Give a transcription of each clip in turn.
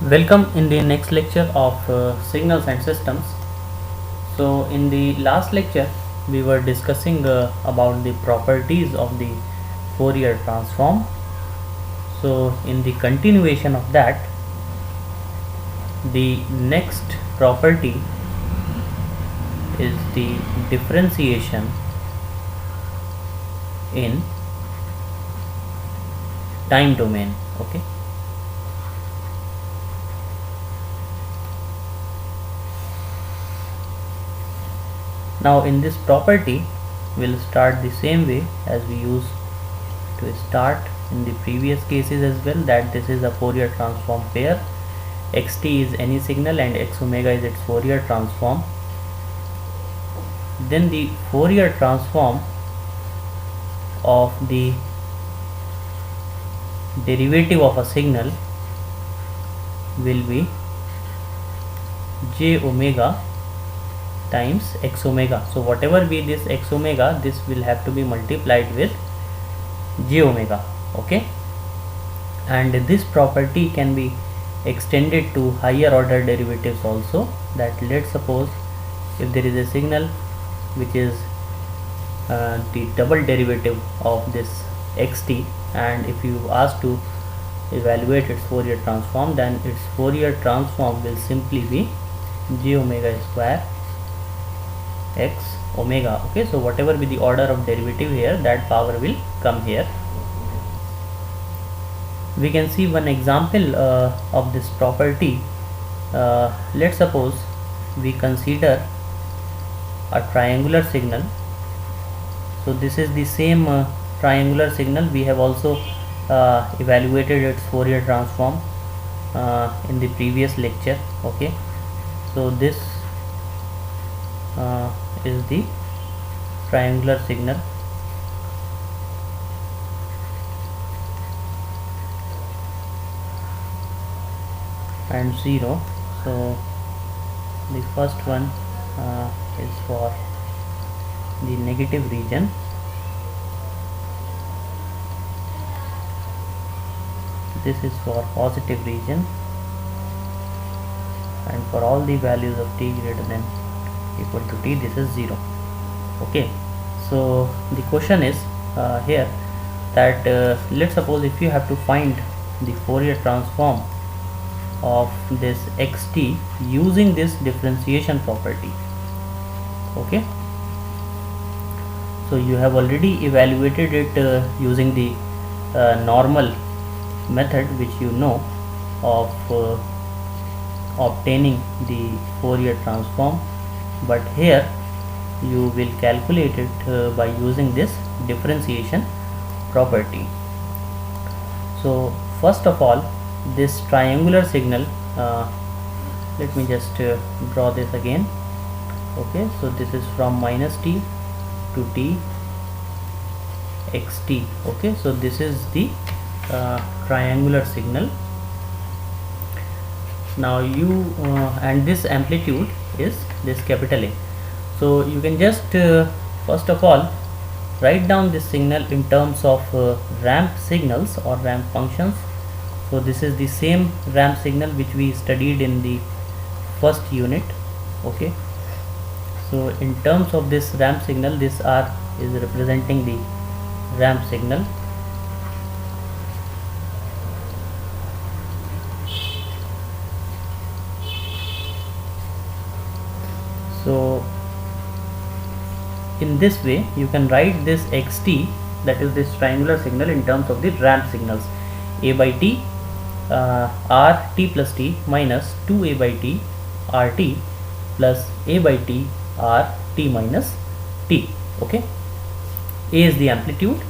Welcome in the next lecture of signals and systems. So in the last lecture we were discussing about the properties of the Fourier transform. So in the continuation of that, the next property is the differentiation in time domain. Okay. Now in this property we'll start the same way as we used to start in the previous cases as well, that this is a Fourier transform pair. Xt is any signal and x omega is its Fourier transform. Then the Fourier transform of the derivative of a signal will be j omega times x omega. So whatever be this x omega, this will have to be multiplied with j omega. Okay, and this property can be extended to higher order derivatives also. That let's suppose if there is a signal which is the double derivative of this xt, and if you ask to evaluate its Fourier transform, then its Fourier transform will simply be j omega square x omega. Okay, so whatever be the order of derivative here, that power will come here. We can see one example of this property. Let's suppose we consider a triangular signal. So this is the same triangular signal. We have also evaluated its Fourier transform in the previous lecture. Okay, so this is the triangular signal. And 0. So the first one is for the negative region, this is for positive region, and for all the values of t greater than equal to t, this is 0. Okay, so the question is here that let's suppose if you have to find the Fourier transform of this xt using this differentiation property. Okay, so you have already evaluated it using the normal method which you know of obtaining the Fourier transform, but here you will calculate it by using this differentiation property. So first of all, this triangular signal, let me just draw this again. Okay, so this is from minus t to t xt. Okay, so this is the triangular signal. Now you and this amplitude is this capital A. So you can just first of all write down this signal in terms of ramp signals or ramp functions. So this is the same ramp signal which we studied in the first unit. Okay, so in terms of this ramp signal, this R is representing the ramp signal. So in this way you can write this xt, that is this triangular signal, in terms of the ramp signals. A by t r t plus t minus 2a by t r t plus a by t r t minus t. Okay, a is the amplitude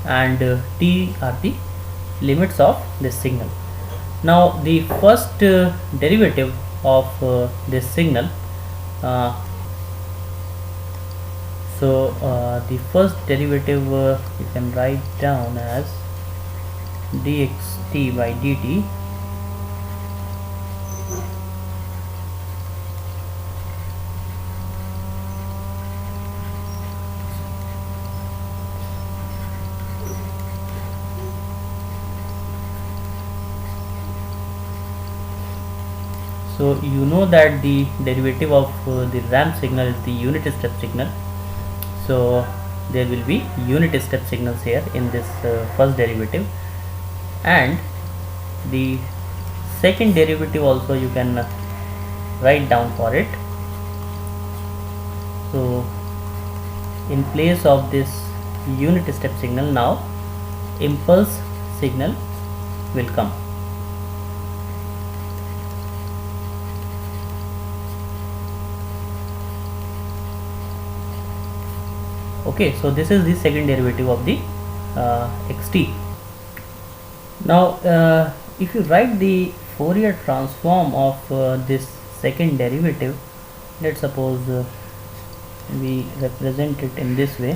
and t are the limits of this signal. Now the first derivative of this signal, the first derivative you can write down as dxt by dt So you know that the derivative of the ramp signal is the unit step signal. So there will be unit step signals here in this first derivative, and the second derivative also you can write down for it. So in place of this unit step signal, now impulse signal will come. Okay, so this is the second derivative of the xt. Now if you write the Fourier transform of this second derivative, let's suppose we represent it in this way.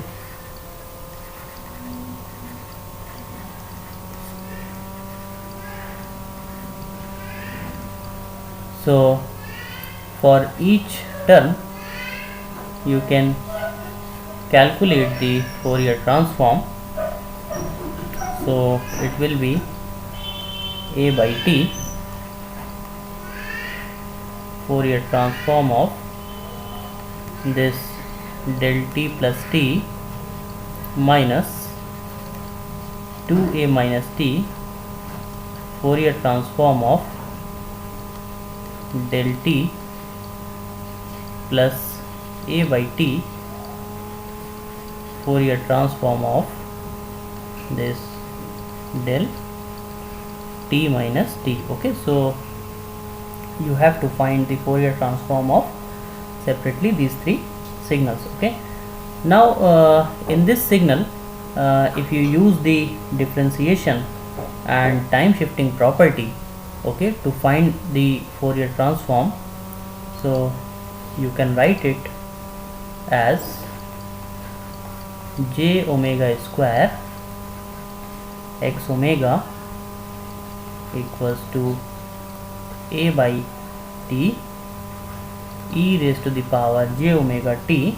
So for each term you can calculate the Fourier transform. So it will be a by t Fourier transform of this del t plus t minus 2a minus t Fourier transform of del t plus a by t Fourier transform of this del t minus t. Okay, so you have to find the Fourier transform of separately these three signals. Okay, now in this signal if you use the differentiation and time shifting property, okay, to find the Fourier transform, so you can write it as j omega square x omega equals to a by t e raised to the power j omega t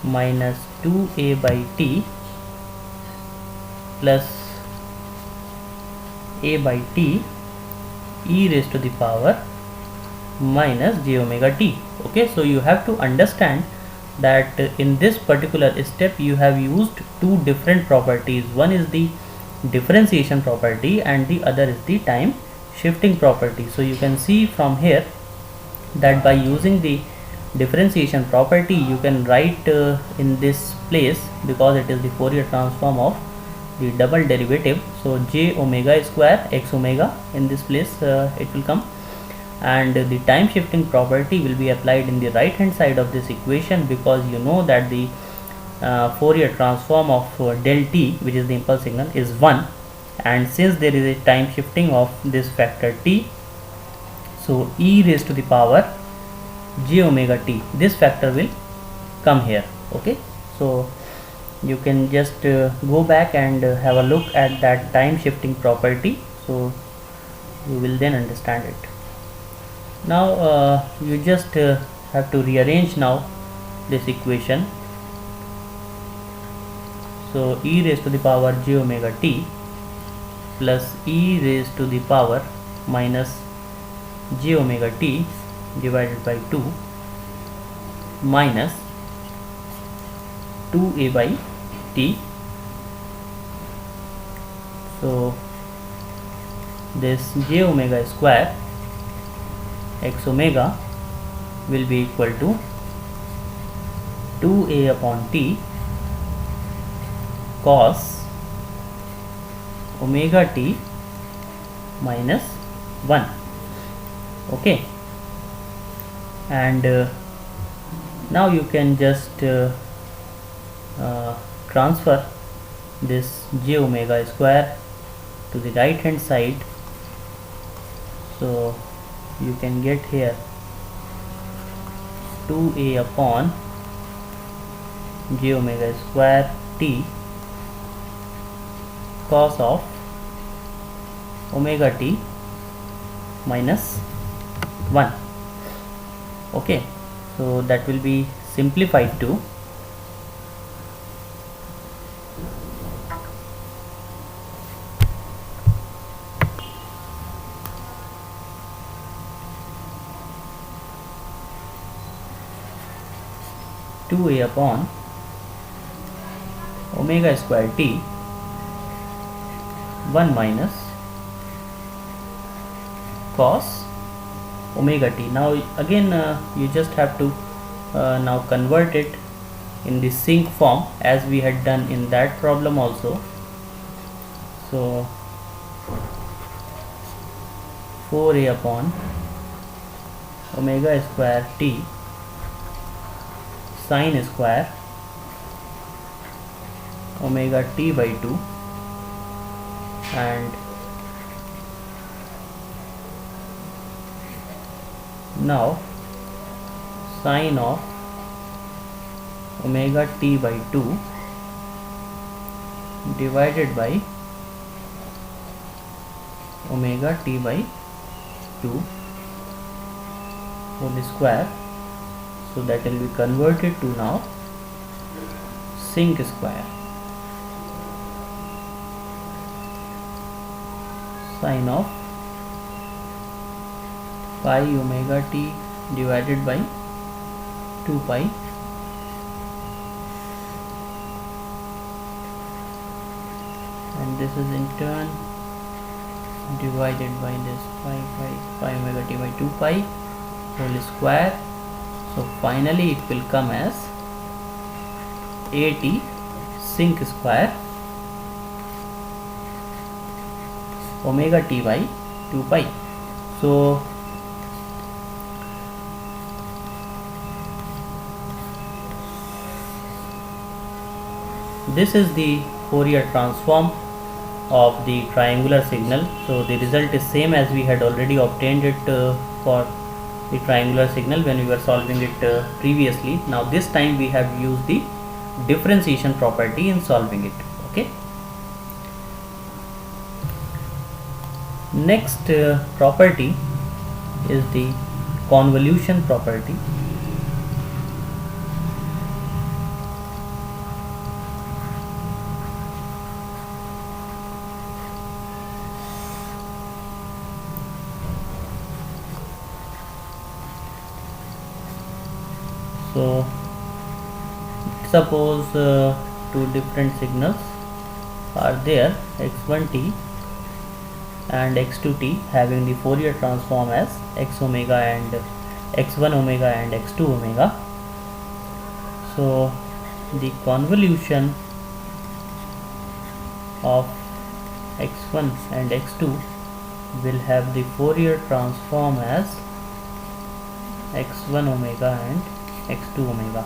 minus 2a by t plus a by t e raised to the power minus j omega t. Okay, so you have to understand that in this particular step you have used two different properties. One is the differentiation property and the other is the time shifting property. So you can see from here that by using the differentiation property you can write in this place, because it is the Fourier transform of the double derivative, so j omega square x omega in this place it will come, and the time shifting property will be applied in the right hand side of this equation, because you know that the Fourier transform of del t, which is the impulse signal, is 1, and since there is a time shifting of this factor t, so e raised to the power j omega t, this factor will come here. Okay, so you can just go back and have a look at that time shifting property, so you will then understand it. Now you just have to rearrange now this equation. So e raised to the power j omega t plus e raised to the power minus j omega t divided by 2 minus 2a by t. So this j omega square x omega will be equal to 2a upon t cos omega t minus 1. Okay, and now you can just transfer this j omega square to the right hand side, so you can get here 2a upon j omega square t cos of omega t minus 1. Okay, so that will be simplified to 2a upon omega square t 1 minus cos omega t. Now again you just have to now convert it in the sinc form as we had done in that problem also. So 4a upon omega square t sine square omega t by 2, and now sine of omega t by 2 divided by omega t by 2 whole square. So that will be converted to now sinc square sine of pi omega t divided by 2 pi and this is in turn divided by this pi omega t by 2 pi whole square. So finally it will come as at sinc square omega t by 2 pi. So this is the Fourier transform of the triangular signal. So the result is same as we had already obtained it for the triangular signal when we were solving it previously. Now this time we have used the differentiation property in solving it. Okay. Next property is the convolution property. So suppose two different signals are there, x1t and x2t, having the Fourier transform as x omega and x1 omega and x2 omega. So the convolution of x1 and x2 will have the Fourier transform as x1 omega and x2 omega.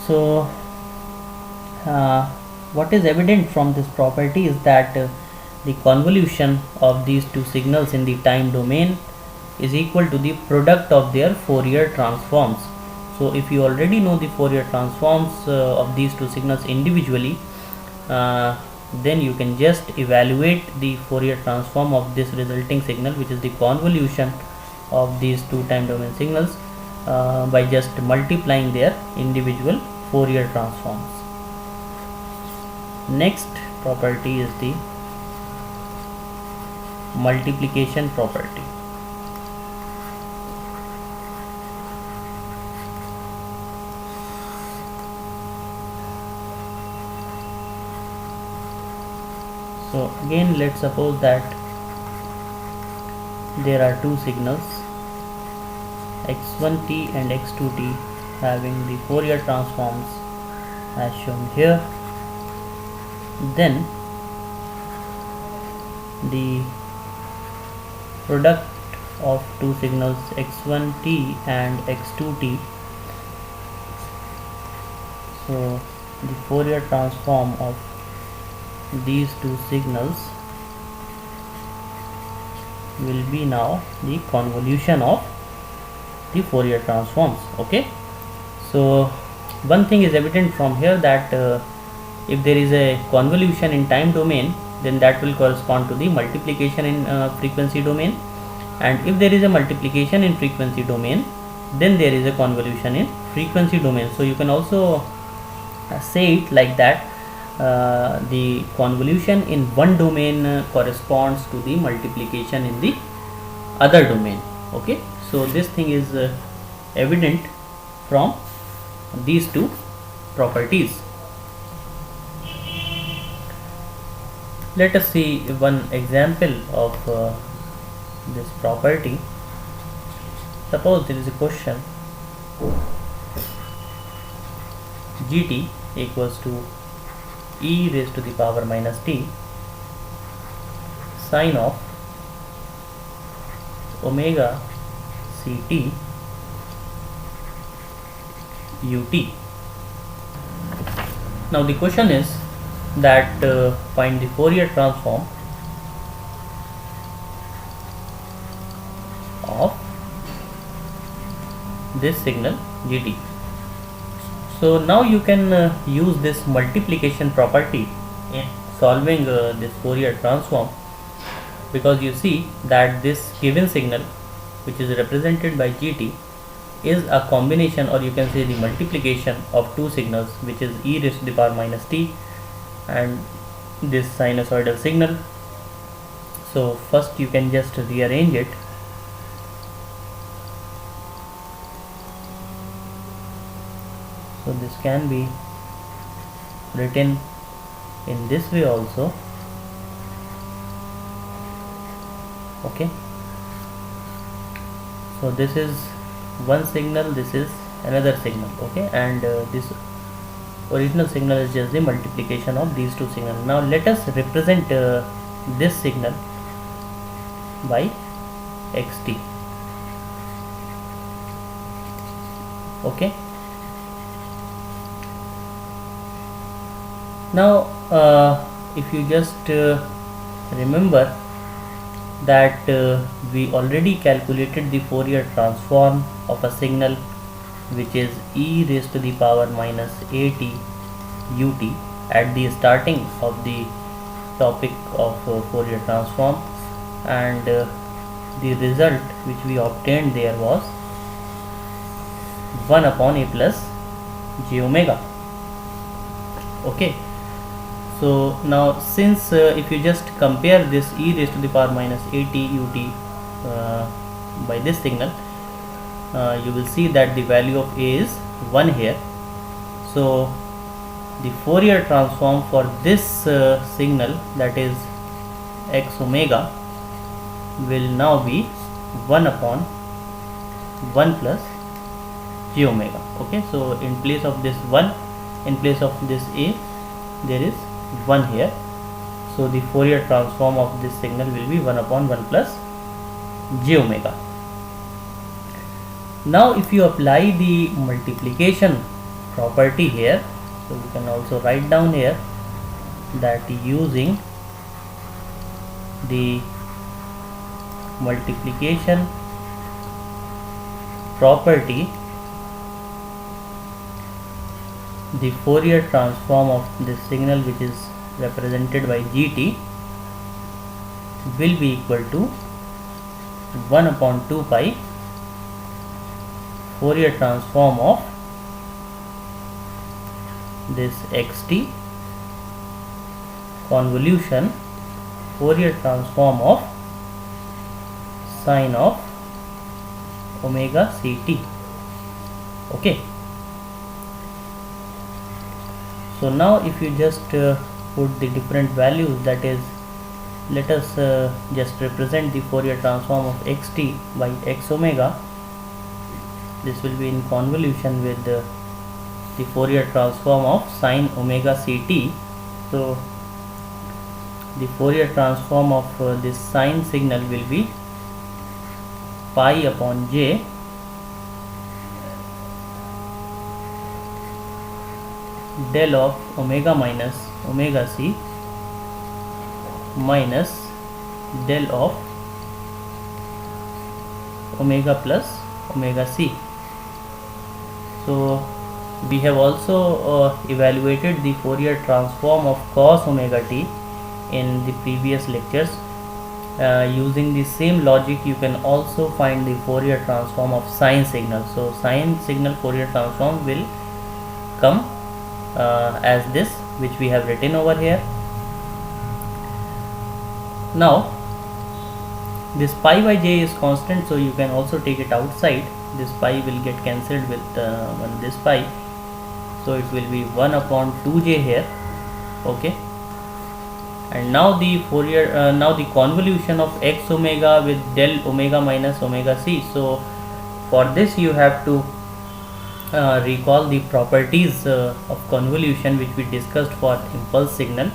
So what is evident from this property is that the convolution of these two signals in the time domain is equal to the product of their Fourier transforms. So if you already know the Fourier transforms of these two signals individually, then you can just evaluate the Fourier transform of this resulting signal, which is the convolution of these two time domain signals, by just multiplying their individual Fourier transforms. Next property is the multiplication property. So again, let's suppose that there are two signals, x1t and x2t, having the Fourier transforms as shown here. Then the product of two signals x1t and x2t, so the Fourier transform of these two signals will be now the convolution of the Fourier transforms. Okay, so one thing is evident from here, that if there is a convolution in time domain, then that will correspond to the multiplication in frequency domain, and if there is a multiplication in frequency domain, then there is a convolution in frequency domain. So you can also say it like that, the convolution in one domain corresponds to the multiplication in the other domain. Okay, so this thing is evident from these two properties. Let us see one example of this property. Suppose there is a question gt equals to e raised to the power minus t sine of omega ct ut. Now the question is that find the Fourier transform of this signal gt. So now you can use this multiplication property in solving this Fourier transform, because you see that this given signal, which is represented by gt, is a combination, or you can say the multiplication of two signals, which is e raised to the power minus t and this sinusoidal signal. So first you can just rearrange it. So this can be written in this way also. Okay, so this is one signal, this is another signal. Okay, and this original signal is just the multiplication of these two signals. Now let us represent this signal by xt. Okay, now if you just remember that we already calculated the Fourier transform of a signal which is e raised to the power minus at ut at the starting of the topic of Fourier transform, and the result which we obtained there was 1 upon a plus j omega. Okay, so now since if you just compare this e raised to the power minus at ut by this signal, you will see that the value of a is 1 here. So the Fourier transform for this signal, that is x omega, will now be 1 upon 1 plus j omega. Okay, so in place of this 1, in place of this a, there is 1 here. So the Fourier transform of this signal will be 1 upon 1 plus j omega. Now if you apply the multiplication property here, so we can also write down here that using the multiplication property, the Fourier transform of this signal, which is represented by gt, will be equal to 1 upon 2 pi Fourier transform of this xt convolution Fourier transform of sine of omega ct. Okay, so now if you just put the different values, that is, let us just represent the Fourier transform of xt by x omega. This will be in convolution with the Fourier transform of sine omega ct. So the Fourier transform of this sine signal will be pi upon j del of omega minus omega c minus del of omega plus omega c. So we have also evaluated the Fourier transform of cos omega t in the previous lectures. Using the same logic, you can also find the Fourier transform of sine signal. So sine signal Fourier transform will come as this, which we have written over here. Now this pi by j is constant, so you can also take it outside. This pi will get cancelled with this pi. so it will be 1 upon 2j here. Okay, and now the Fourier now the convolution of x omega with del omega minus omega c. So for this you have to recall the properties of convolution which we discussed for impulse signal.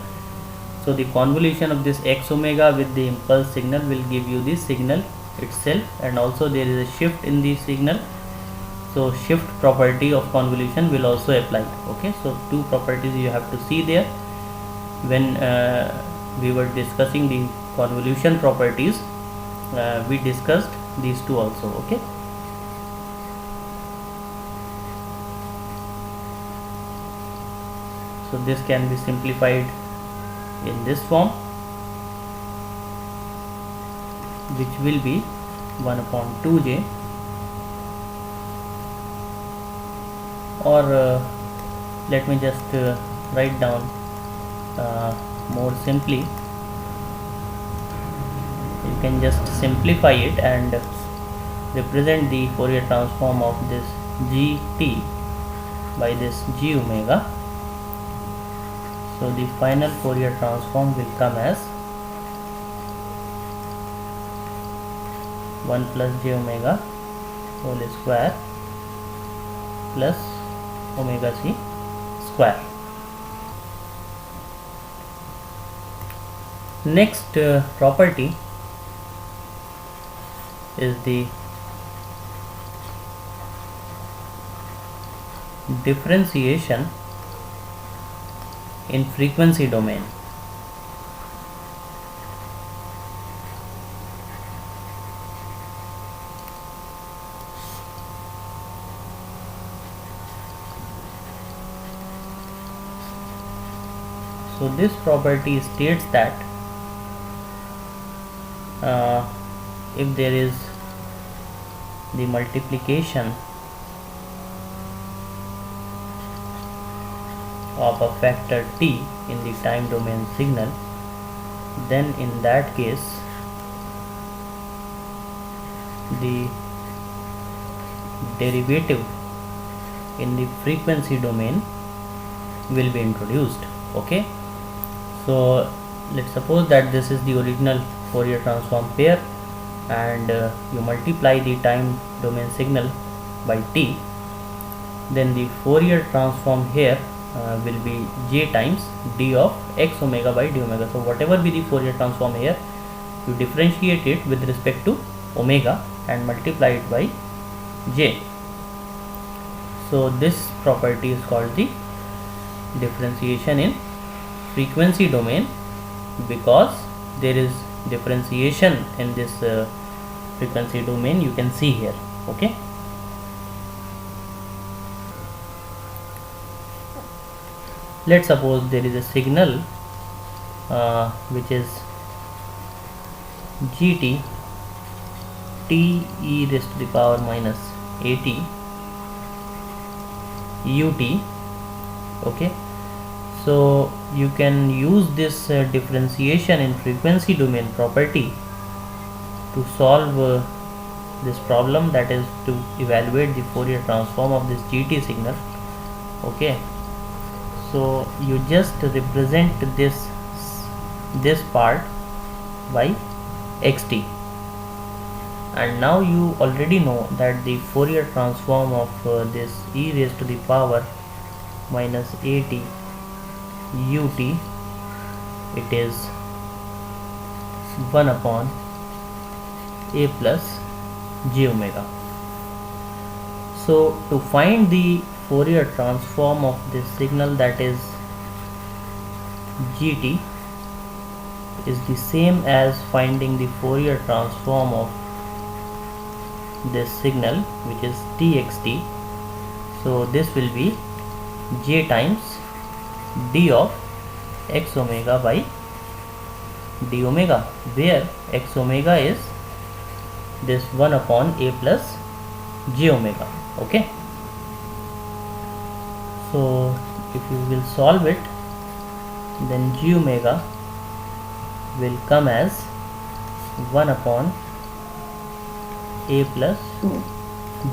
So the convolution of this x omega with the impulse signal will give you the signal itself, and also there is a shift in the signal, so shift property of convolution will also apply. Okay, so two properties you have to see there when we were discussing the convolution properties. We discussed these two also. Okay, so this can be simplified in this form, which will be 1 upon 2j, or let me just write down more simply. You can just simplify it and represent the Fourier transform of this gt by this g omega. So the final Fourier transform will come as 1 plus j omega whole square plus omega c square. Next property is the differentiation in frequency domain. So this property states that if there is the multiplication of a factor t in the time domain signal, then in that case the derivative in the frequency domain will be introduced. Okay, so let's suppose that this is the original Fourier transform pair, and you multiply the time domain signal by t, then the Fourier transform here will be j times d of x omega by d omega. So whatever be the Fourier transform here, you differentiate it with respect to omega and multiply it by j. So this property is called the differentiation in frequency domain, because there is differentiation in this frequency domain, you can see here. Okay, let's suppose there is a signal which is gt t e raised to the power minus at ut. Okay, so you can use this differentiation in frequency domain property to solve this problem, that is to evaluate the Fourier transform of this gt signal. Okay, so you just represent this part by xt, and now you already know that the Fourier transform of this e raised to the power minus at ut, it is 1 upon a plus j omega. So to find the Fourier transform of this signal, that is gt, is the same as finding the Fourier transform of this signal, which is txt. So this will be j times d of x omega by d omega, where x omega is this 1 upon a plus j omega. Okay, so if you will solve it, then g omega will come as 1 upon a plus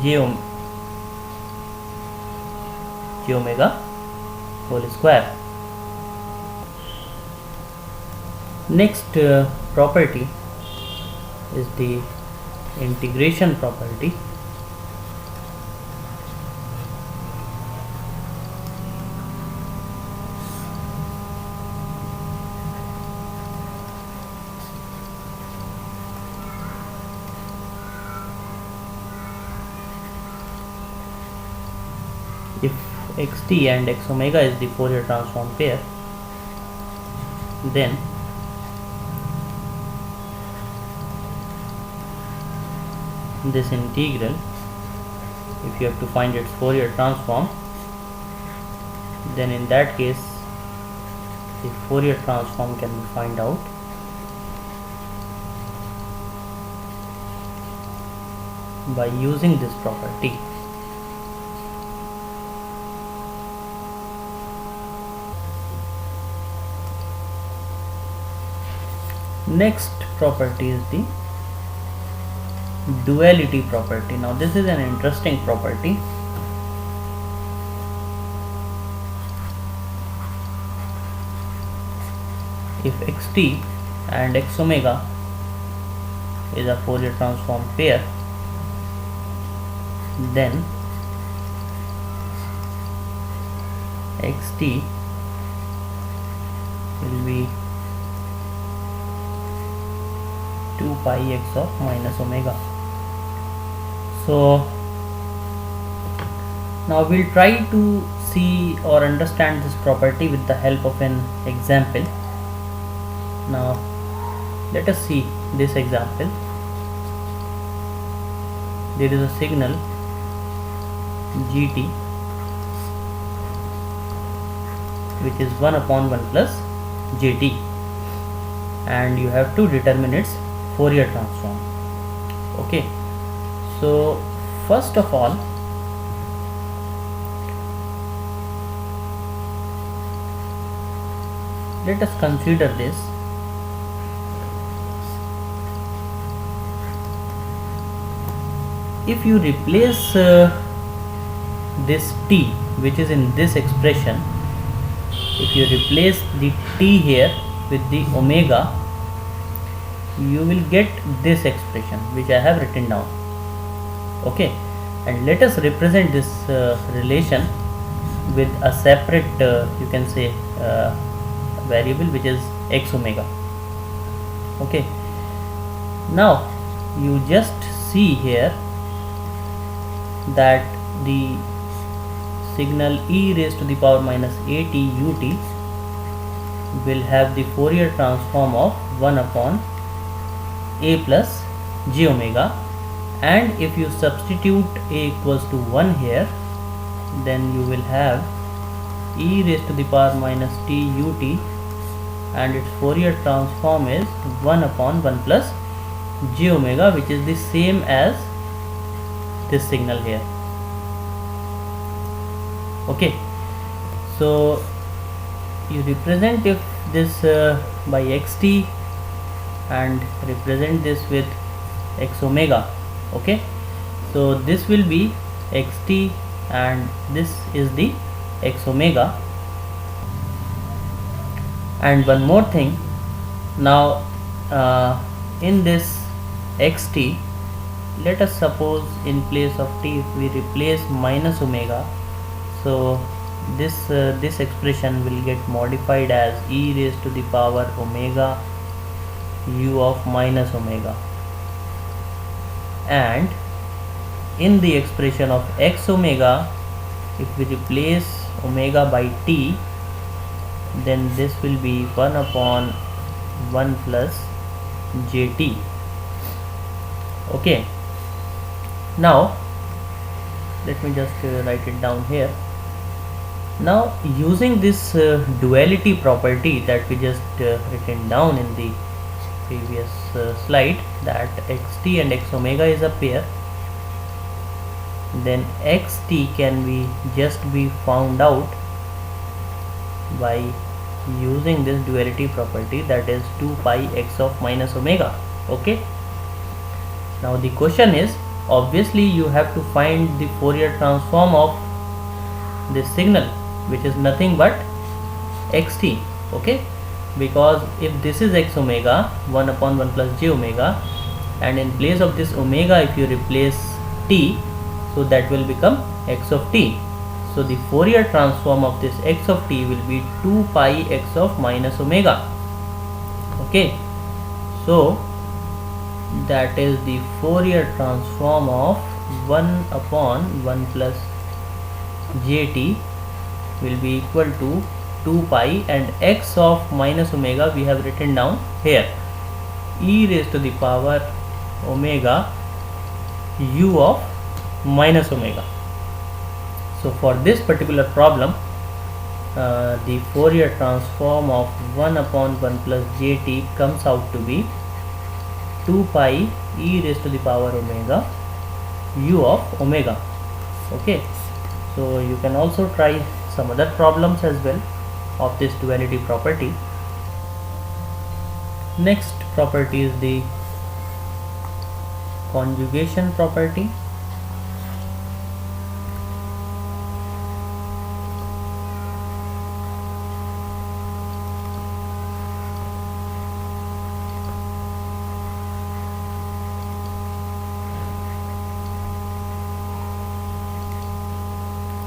j omega whole square. Next property is the integration property. If xt and x omega is the Fourier transform pair, then this integral, if you have to find its Fourier transform, then in that case the Fourier transform can be found out by using this property. Next property is the duality property. Now this is an interesting property. If xt and x omega is a Fourier transform pair, then xt will be 2 pi x of minus omega. So now we'll try to see or understand this property with the help of an example. Now let us see this example. There is a signal gt which is 1 upon 1 plus jt, and you have to determine its Fourier transform. Okay, so first of all, let us consider this. If you replace this t which is in this expression, if you replace the t here with the omega, you will get this expression which I have written down. Okay, and let us represent this relation with a separate you can say variable which is x omega. Okay, now you just see here that the signal e raised to the power minus at ut will have the Fourier transform of 1 upon a plus j omega, and if you substitute a equals to 1 here, then you will have e raised to the power minus t ut, and its Fourier transform is 1 upon 1 plus j omega, which is the same as this signal here. Okay, so you represent if this by xt and represent this with x omega. Okay, so this will be xt and this is the x omega. And one more thing, now in this xt, let us suppose in place of t if we replace minus omega, so this expression will get modified as e raised to the power omega u of minus omega, and in the expression of x omega, if we replace omega by t, then this will be 1 upon 1 plus jt. Okay, now let me just write it down here. Now using this duality property that we just written down in the previous slide, that xt and x omega is a pair, then xt can be just be found out by using this duality property, that is 2 pi x of minus omega. Okay, now the question is, obviously you have to find the Fourier transform of this signal. which is nothing but xt. Okay, because if this is x omega, 1 upon 1 plus j omega, and in place of this omega if you replace t, so that will become x of t. So the Fourier transform of this x of t will be 2 pi x of minus omega. Okay, so that is the Fourier transform of 1 upon 1 plus jt will be equal to 2 pi, and x of minus omega we have written down here, e raised to the power omega u of minus omega. So for this particular problem, the Fourier transform of 1 upon 1 plus jt comes out to be 2 pi e raised to the power omega u of omega. Okay, so you can also try some other problems as well of this duality property. Next property is the conjugation property.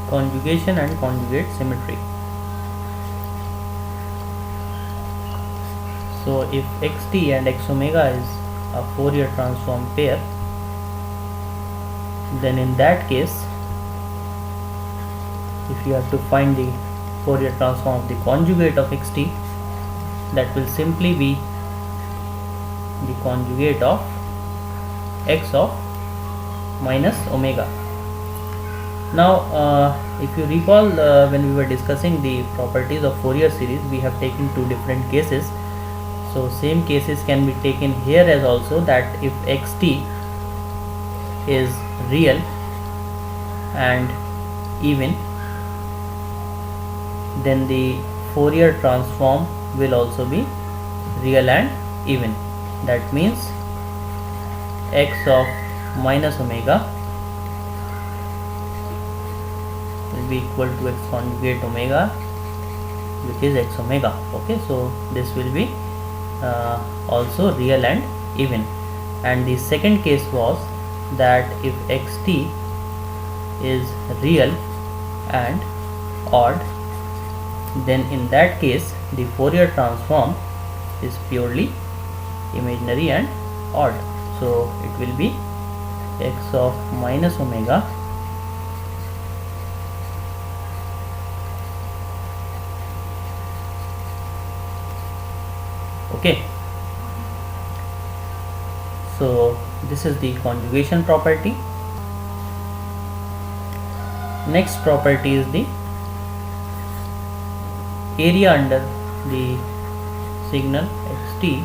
Conjugation and conjugate symmetry. So if xt and x omega is a Fourier transform pair, then in that case, if you have to find the Fourier transform of the conjugate of xt, that will simply be the conjugate of x of minus omega. Now if you recall, when we were discussing the properties of Fourier series, we have taken two different cases. So same cases can be taken here as also, that if xt is real and even, then the Fourier transform will also be real and even. That means x of minus omega will be equal to x conjugate omega, which is x omega. Okay, so this will be also real and even. And the second case was that if xt is real and odd, then in that case the Fourier transform is purely imaginary and odd. So it will be x of minus omega okay. So this is the conjugation property. Next property is the area under the signal xt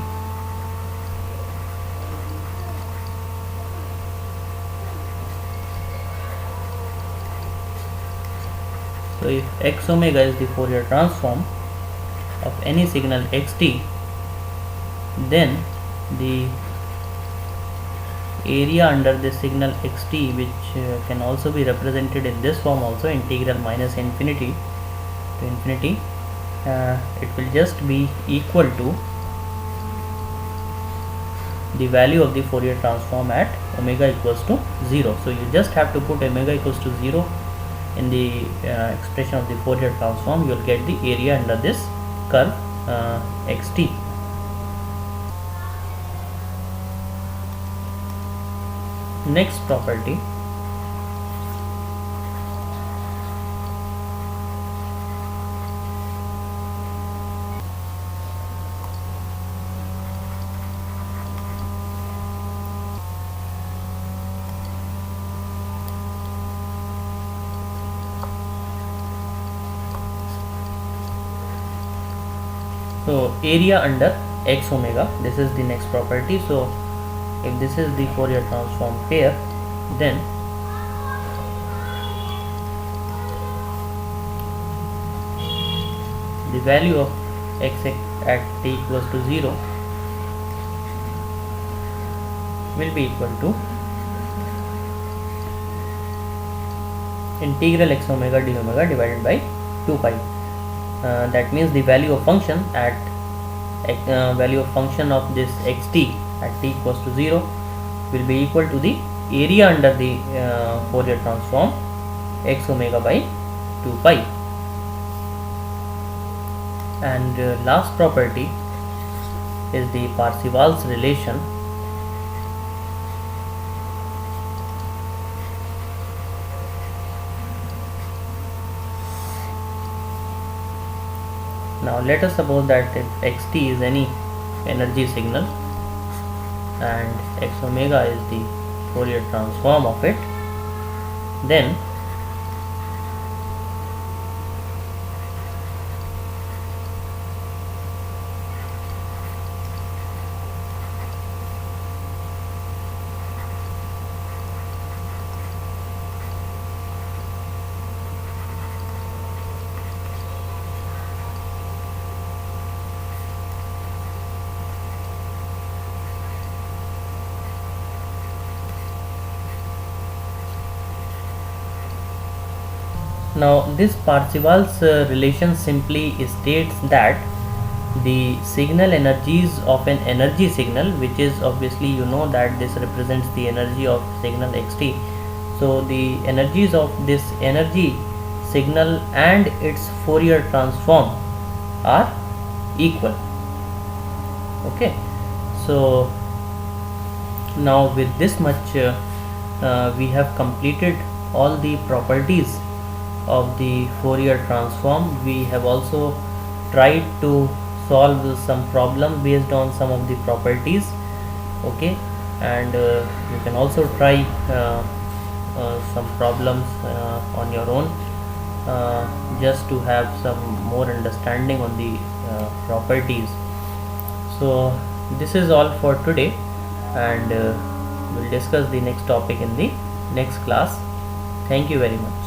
so if x omega is the Fourier transform of any signal xt, then the area under the signal xt, which can also be represented in this form also, integral minus infinity to infinity, it will just be equal to the value of the Fourier transform at omega equals to 0. So you just have to put omega equals to 0 in the expression of the Fourier transform. You will get the area under this curve xt. Next property, so area under x omega, this is the next property. So if this is the Fourier transform pair, then the value of x at t equals to 0 will be equal to integral x omega d omega divided by 2 pi. That means the value of function at value of function of this xt at t equals to 0 will be equal to the area under the Fourier transform x omega by 2 pi. And last property is the Parseval's relation. Now let us suppose that if xt is any energy signal and x omega is the Fourier transform of it, then now this Parseval's relation simply states that the signal energies of an energy signal, which is obviously you know that this represents the energy of signal xt, so the energies of this energy signal and its Fourier transform are equal. Okay, so now with this much we have completed all the properties of the Fourier transform. We have also tried to solve some problem based on some of the properties. Okay, and you can also try some problems on your own just to have some more understanding on the properties. So this is all for today, and we'll discuss the next topic in the next class. Thank you very much.